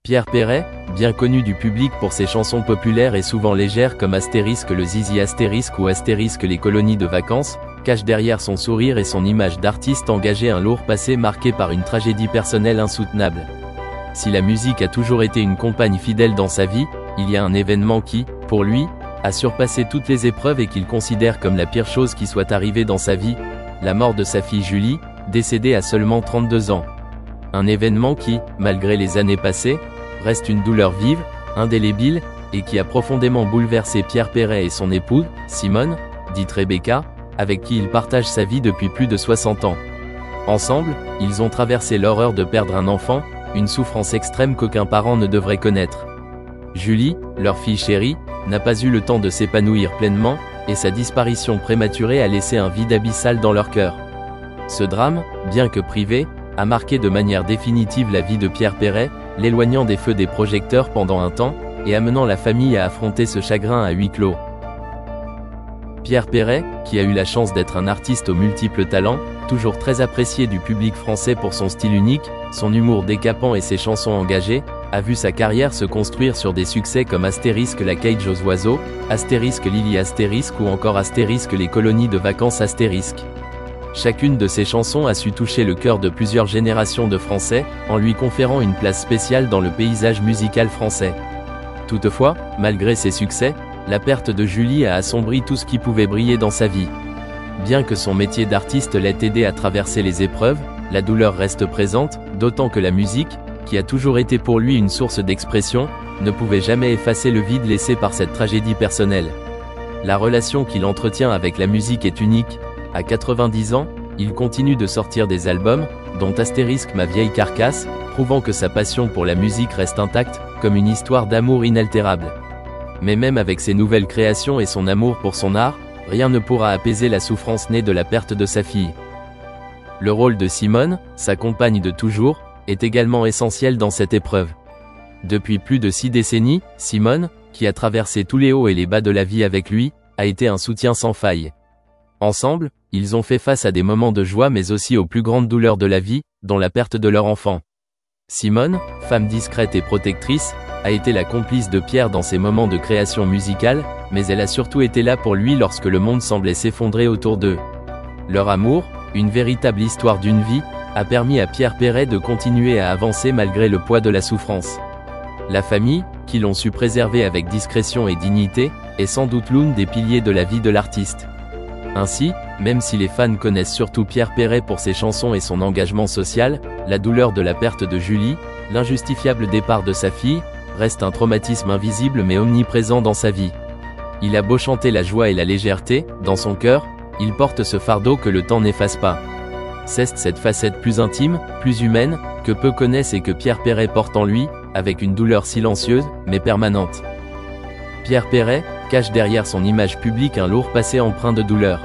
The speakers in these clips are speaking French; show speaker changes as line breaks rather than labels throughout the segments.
Pierre Perret, bien connu du public pour ses chansons populaires et souvent légères comme Astérisque le Zizi Astérisque ou Astérisque les colonies de vacances, cache derrière son sourire et son image d'artiste engagé un lourd passé marqué par une tragédie personnelle insoutenable. Si la musique a toujours été une compagne fidèle dans sa vie, il y a un événement qui, pour lui, a surpassé toutes les épreuves et qu'il considère comme la pire chose qui soit arrivée dans sa vie, la mort de sa fille Julie, décédée à seulement 32 ans. Un événement qui, malgré les années passées, reste une douleur vive, indélébile, et qui a profondément bouleversé Pierre Perret et son épouse, Simone, dite Rebecca, avec qui il partage sa vie depuis plus de 60 ans. Ensemble, ils ont traversé l'horreur de perdre un enfant, une souffrance extrême qu'aucun parent ne devrait connaître. Julie, leur fille chérie, n'a pas eu le temps de s'épanouir pleinement, et sa disparition prématurée a laissé un vide abyssal dans leur cœur. Ce drame, bien que privé, a marqué de manière définitive la vie de Pierre Perret, l'éloignant des feux des projecteurs pendant un temps, et amenant la famille à affronter ce chagrin à huis clos. Pierre Perret, qui a eu la chance d'être un artiste aux multiples talents, toujours très apprécié du public français pour son style unique, son humour décapant et ses chansons engagées, a vu sa carrière se construire sur des succès comme Astérisque la cage aux oiseaux, Astérisque Lily Astérisque ou encore Astérisque les colonies de vacances Astérisque. Chacune de ses chansons a su toucher le cœur de plusieurs générations de Français, en lui conférant une place spéciale dans le paysage musical français. Toutefois, malgré ses succès, la perte de Julie a assombri tout ce qui pouvait briller dans sa vie. Bien que son métier d'artiste l'ait aidé à traverser les épreuves, la douleur reste présente, d'autant que la musique, qui a toujours été pour lui une source d'expression, ne pouvait jamais effacer le vide laissé par cette tragédie personnelle. La relation qu'il entretient avec la musique est unique. À 90 ans, il continue de sortir des albums, dont Astérisque ma vieille carcasse, prouvant que sa passion pour la musique reste intacte, comme une histoire d'amour inaltérable. Mais même avec ses nouvelles créations et son amour pour son art, rien ne pourra apaiser la souffrance née de la perte de sa fille. Le rôle de Simone, sa compagne de toujours, est également essentiel dans cette épreuve. Depuis plus de 6 décennies, Simone, qui a traversé tous les hauts et les bas de la vie avec lui, a été un soutien sans faille. Ensemble, ils ont fait face à des moments de joie mais aussi aux plus grandes douleurs de la vie, dont la perte de leur enfant. Simone, femme discrète et protectrice, a été la complice de Pierre dans ses moments de création musicale, mais elle a surtout été là pour lui lorsque le monde semblait s'effondrer autour d'eux. Leur amour, une véritable histoire d'une vie, a permis à Pierre Perret de continuer à avancer malgré le poids de la souffrance. La famille, qui l'ont su préserver avec discrétion et dignité, est sans doute l'une des piliers de la vie de l'artiste. Ainsi, même si les fans connaissent surtout Pierre Perret pour ses chansons et son engagement social, la douleur de la perte de Julie, l'injustifiable départ de sa fille, reste un traumatisme invisible mais omniprésent dans sa vie. Il a beau chanter la joie et la légèreté, dans son cœur, il porte ce fardeau que le temps n'efface pas. C'est cette facette plus intime, plus humaine, que peu connaissent et que Pierre Perret porte en lui, avec une douleur silencieuse, mais permanente. Pierre Perret cache derrière son image publique un lourd passé empreint de douleur.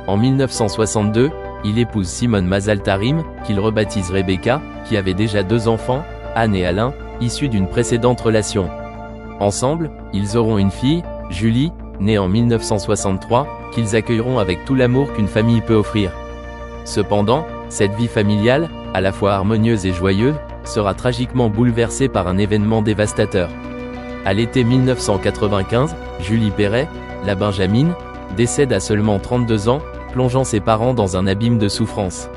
En 1962, il épouse Simone Mazal-Tarim, qu'il rebaptise Rebecca, qui avait déjà 2 enfants, Anne et Alain, issus d'une précédente relation. Ensemble, ils auront une fille, Julie, née en 1963, qu'ils accueilleront avec tout l'amour qu'une famille peut offrir. Cependant, cette vie familiale, à la fois harmonieuse et joyeuse, sera tragiquement bouleversée par un événement dévastateur. À l'été 1995, Julie Perret, la Benjamine, décède à seulement 32 ans, plongeant ses parents dans un abîme de souffrance.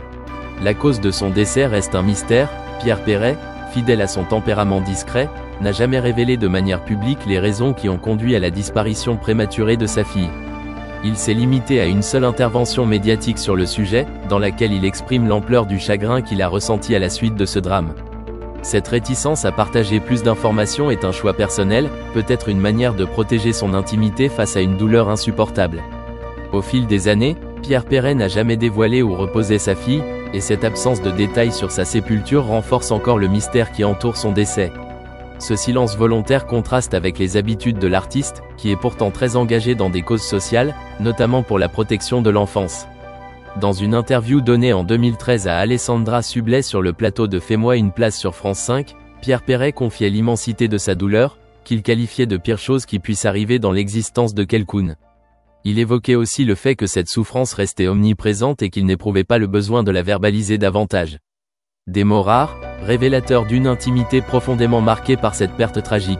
La cause de son décès reste un mystère. Pierre Perret, fidèle à son tempérament discret, n'a jamais révélé de manière publique les raisons qui ont conduit à la disparition prématurée de sa fille. Il s'est limité à une seule intervention médiatique sur le sujet, dans laquelle il exprime l'ampleur du chagrin qu'il a ressenti à la suite de ce drame. Cette réticence à partager plus d'informations est un choix personnel, peut-être une manière de protéger son intimité face à une douleur insupportable. Au fil des années, Pierre Perret n'a jamais dévoilé où reposait sa fille, et cette absence de détails sur sa sépulture renforce encore le mystère qui entoure son décès. Ce silence volontaire contraste avec les habitudes de l'artiste, qui est pourtant très engagé dans des causes sociales, notamment pour la protection de l'enfance. Dans une interview donnée en 2013 à Alessandra Sublet sur le plateau de Fais-moi une place sur France 5, Pierre Perret confiait l'immensité de sa douleur, qu'il qualifiait de pire chose qui puisse arriver dans l'existence de quelqu'un. Il évoquait aussi le fait que cette souffrance restait omniprésente et qu'il n'éprouvait pas le besoin de la verbaliser davantage. Des mots rares, révélateurs d'une intimité profondément marquée par cette perte tragique.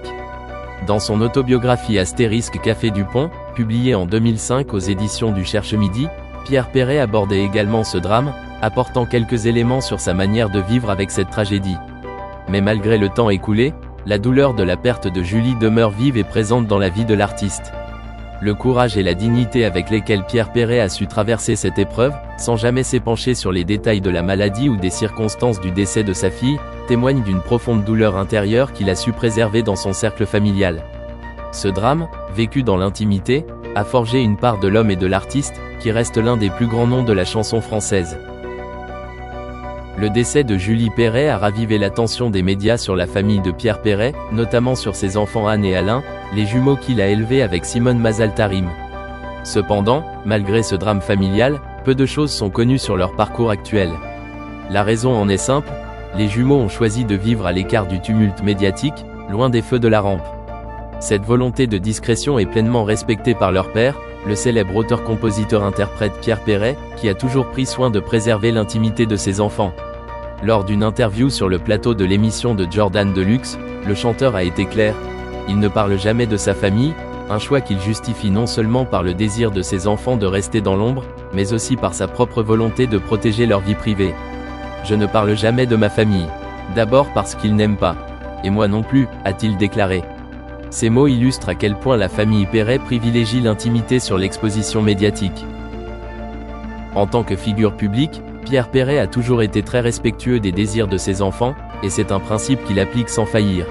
Dans son autobiographie Astérisque Café Dupont, publiée en 2005 aux éditions du Cherche Midi, Pierre Perret abordait également ce drame, apportant quelques éléments sur sa manière de vivre avec cette tragédie. Mais malgré le temps écoulé, la douleur de la perte de Julie demeure vive et présente dans la vie de l'artiste. Le courage et la dignité avec lesquels Pierre Perret a su traverser cette épreuve, sans jamais s'épancher sur les détails de la maladie ou des circonstances du décès de sa fille, témoignent d'une profonde douleur intérieure qu'il a su préserver dans son cercle familial. Ce drame, vécu dans l'intimité, a forgé une part de l'homme et de l'artiste, qui reste l'un des plus grands noms de la chanson française. Le décès de Julie Perret a ravivé l'attention des médias sur la famille de Pierre Perret, notamment sur ses enfants Anne et Alain, les jumeaux qu'il a élevés avec Simone Mazal-Tarim. Cependant, malgré ce drame familial, peu de choses sont connues sur leur parcours actuel. La raison en est simple, les jumeaux ont choisi de vivre à l'écart du tumulte médiatique, loin des feux de la rampe. Cette volonté de discrétion est pleinement respectée par leur père, le célèbre auteur-compositeur-interprète Pierre Perret, qui a toujours pris soin de préserver l'intimité de ses enfants. Lors d'une interview sur le plateau de l'émission de Jordan Deluxe, le chanteur a été clair. Il ne parle jamais de sa famille, un choix qu'il justifie non seulement par le désir de ses enfants de rester dans l'ombre, mais aussi par sa propre volonté de protéger leur vie privée. Je ne parle jamais de ma famille. D'abord parce qu'ils n'aiment pas. Et moi non plus, a-t-il déclaré. Ces mots illustrent à quel point la famille Perret privilégie l'intimité sur l'exposition médiatique. En tant que figure publique, Pierre Perret a toujours été très respectueux des désirs de ses enfants, et c'est un principe qu'il applique sans faillir.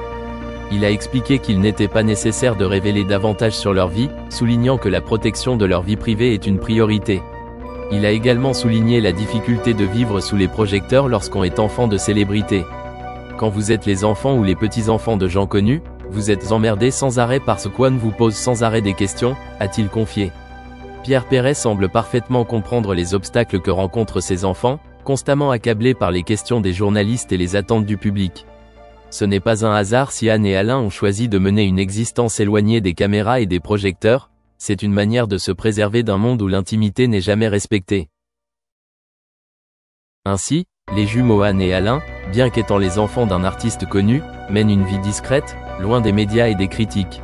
Il a expliqué qu'il n'était pas nécessaire de révéler davantage sur leur vie, soulignant que la protection de leur vie privée est une priorité. Il a également souligné la difficulté de vivre sous les projecteurs lorsqu'on est enfant de célébrité. Quand vous êtes les enfants ou les petits-enfants de gens connus, vous êtes emmerdés sans arrêt parce qu'on vous pose sans arrêt des questions, a-t-il confié. Pierre Perret semble parfaitement comprendre les obstacles que rencontrent ses enfants, constamment accablés par les questions des journalistes et les attentes du public. Ce n'est pas un hasard si Anne et Alain ont choisi de mener une existence éloignée des caméras et des projecteurs, c'est une manière de se préserver d'un monde où l'intimité n'est jamais respectée. Ainsi, les jumeaux Anne et Alain, bien qu'étant les enfants d'un artiste connu, mènent une vie discrète, loin des médias et des critiques.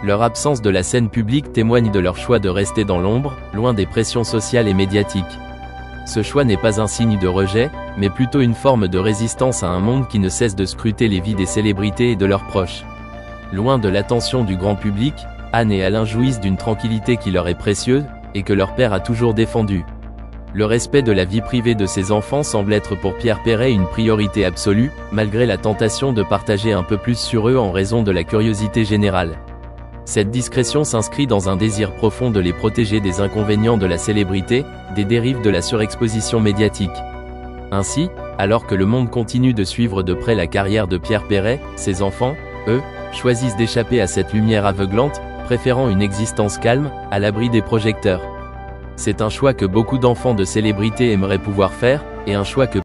Leur absence de la scène publique témoigne de leur choix de rester dans l'ombre, loin des pressions sociales et médiatiques. Ce choix n'est pas un signe de rejet, mais plutôt une forme de résistance à un monde qui ne cesse de scruter les vies des célébrités et de leurs proches. Loin de l'attention du grand public, Anne et Alain jouissent d'une tranquillité qui leur est précieuse, et que leur père a toujours défendue. Le respect de la vie privée de ses enfants semble être pour Pierre Perret une priorité absolue, malgré la tentation de partager un peu plus sur eux en raison de la curiosité générale. Cette discrétion s'inscrit dans un désir profond de les protéger des inconvénients de la célébrité, des dérives de la surexposition médiatique. Ainsi, alors que le monde continue de suivre de près la carrière de Pierre Perret, ses enfants, eux, choisissent d'échapper à cette lumière aveuglante, préférant une existence calme, à l'abri des projecteurs. C'est un choix que beaucoup d'enfants de célébrités aimeraient pouvoir faire, et un choix que